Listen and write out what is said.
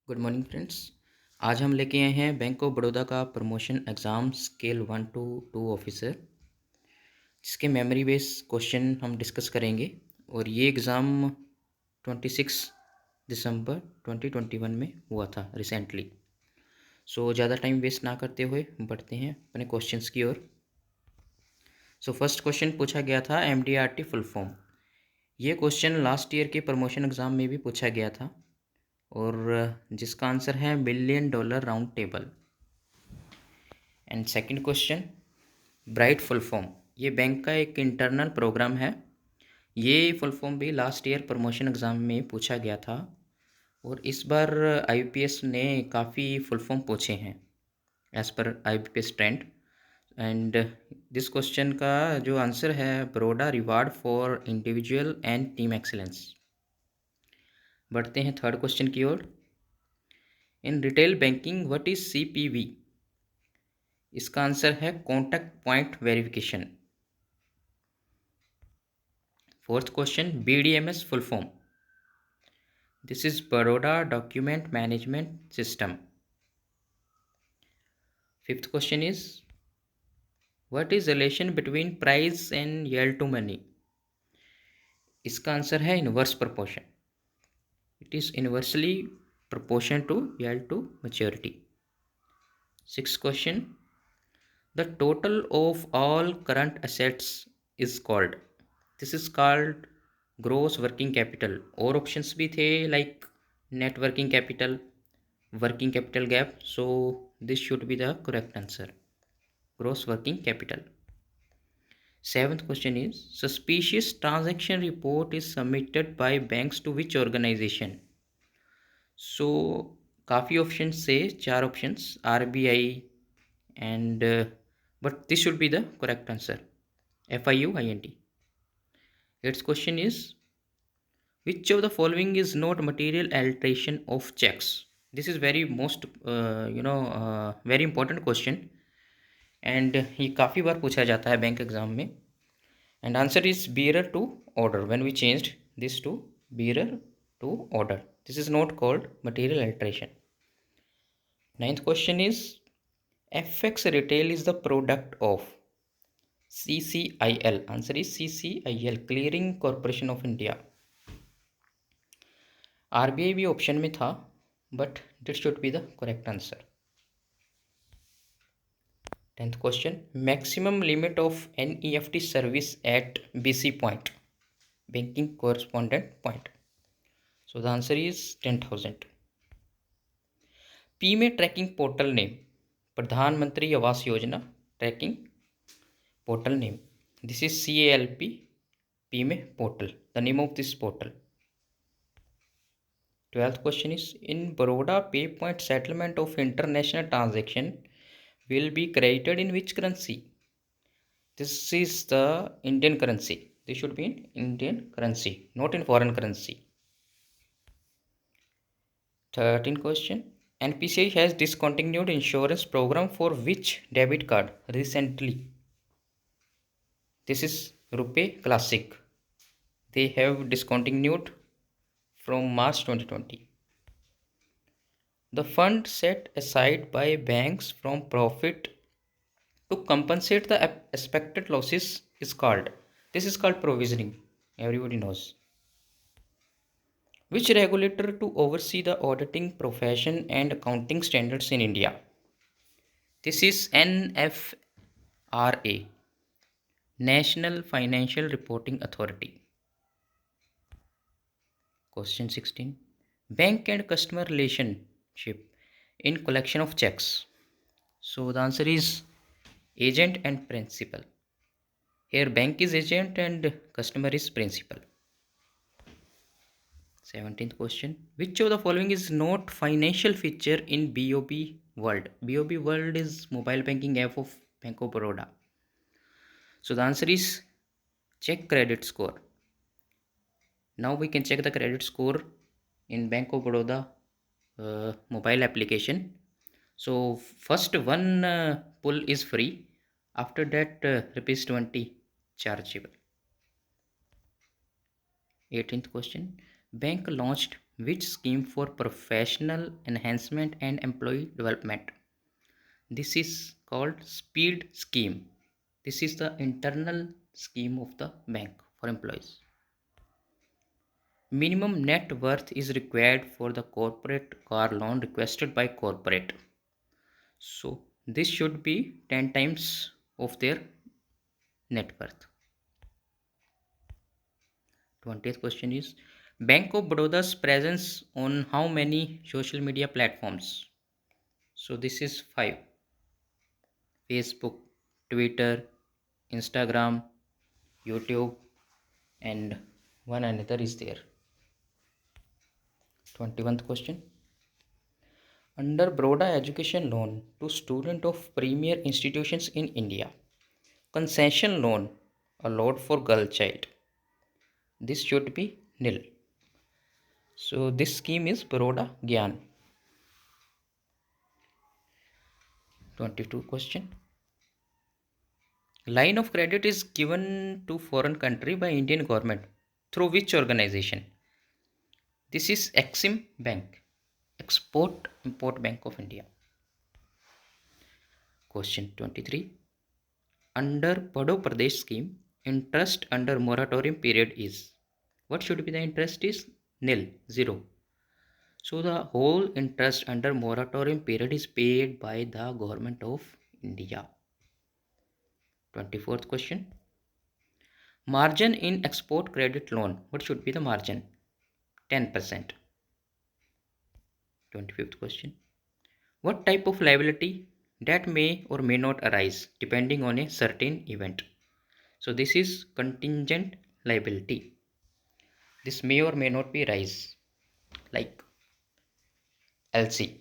Good morning friends. आज हम लेके आए हैं बैंक ऑफ बड़ौदा का promotion exam scale 1 to 2 officer, जिसके मेमोरी बेस क्वेश्चन हम डिस्कस करेंगे। और ये एग्ज़ाम 26 दिसंबर 2021 में हुआ था रिसेंटली। सो ज़्यादा टाइम वेस्ट ना करते हुए बढ़ते हैं अपने क्वेश्चंस की ओर। सो फर्स्ट क्वेश्चन पूछा गया था MDRT फुल फॉर्म। ये क्वेश्चन लास्ट ईयर के प्रमोशन एग्ज़ाम में भी पूछा गया था और जिसका आंसर है $1 million round table. And second question, bright full form. ये बैंक का एक इंटरनल प्रोग्राम है। ये फुल फॉर्म भी लास्ट ईयर प्रमोशन एग्ज़ाम में पूछा गया था और इस बार IBPS ने काफ़ी फुल फॉर्म पूछे हैं एज़ पर IBPS trend. And this question का जो आंसर है Baroda reward for individual and team excellence. बढ़ते हैं थर्ड क्वेश्चन की ओर। In retail banking what is CPV? इसका आंसर है contact point verification. Fourth question, BDMS full form. This is Baroda document management system. Fifth question is what is relation between price and yield to money? इसका answer है inverse proportion. It is inversely proportion to yield to maturity. Sixth question, the total of all current assets is called. This is called gross working capital. और options भी थे like net working capital, working capital gap. So this should be the correct answer, gross working capital. Seventh question is suspicious transaction report is submitted by banks to which organization? So काफ़ी option से 4 options RBI and but this should be the correct answer, FIUINT. Its question is which of the following is not material alteration of checks? This is very most very important question and ये काफ़ी बार पूछा जाता है bank exam में। and answer is bearer to order when we changed this to bearer to order. This is not called material alteration. Ninth question is FX retail is the product of CCIL. Answer is CCIL, Clearing Corporation of India. RBI भी option में था but this should be the correct answer. 10th question, maximum limit of NEFT service at BC point, banking correspondent point. So the answer is 10,000। PM tracking portal name, Pradhan Mantri Awas Yojana tracking portal name. This is CALP, PM portal, the name of this portal. 12th question is in Baroda pay point settlement of international transaction will be credited in which currency? This is the Indian currency. This should be in Indian currency, not in foreign currency. 13th question, NPCI has discontinued insurance program for which debit card recently? This is Rupee Classic. They have discontinued from March 2020. The fund set aside by banks from profit to compensate the expected losses is called. This is called provisioning. Everybody knows. Which regulator to oversee the auditing profession and accounting standards in India? This is NFRA, National Financial Reporting Authority. Question 16. Bank and customer relationship in collection of checks. So the answer is agent and principal. Here bank is agent and customer is principal. 17th question. Which of the following is not financial feature in BOB World? BOB World is mobile banking app of Bank of Baroda. So the answer is check credit score. Now we can check the credit score in Bank of Baroda mobile application. So first one pull is free. After that rupees 20 chargeable. 18th question. Bank launched Which scheme for professional enhancement and employee development? This is called speed scheme. This is the internal scheme of the bank for employees. Minimum net worth is required for the corporate car loan requested by corporate. So this should be 10 times of their net worth. 20th question is Bank of Baroda's presence on how many social media platforms? So this is 5: Facebook, Twitter, Instagram, YouTube, and one another is there. 21st question Under Baroda education loan to student of premier institutions in India, concession loan allowed for girl child. This should be nil. So this scheme is Baroda Gyan. 22 question Line of credit is given to foreign country by Indian government through which organization? This is Exim Bank, Export Import Bank of India. Question 23. Under Pado Pradesh scheme, interest under moratorium period is. What should be the interest is? Nil, zero. So the whole interest under moratorium period is paid by the government of India. 24th question. Margin in export credit loan. What should be the margin? 10%. 25th question. What type of liability that may or may not arise depending on a certain event? So this is contingent liability. This may or may not be rise like LC.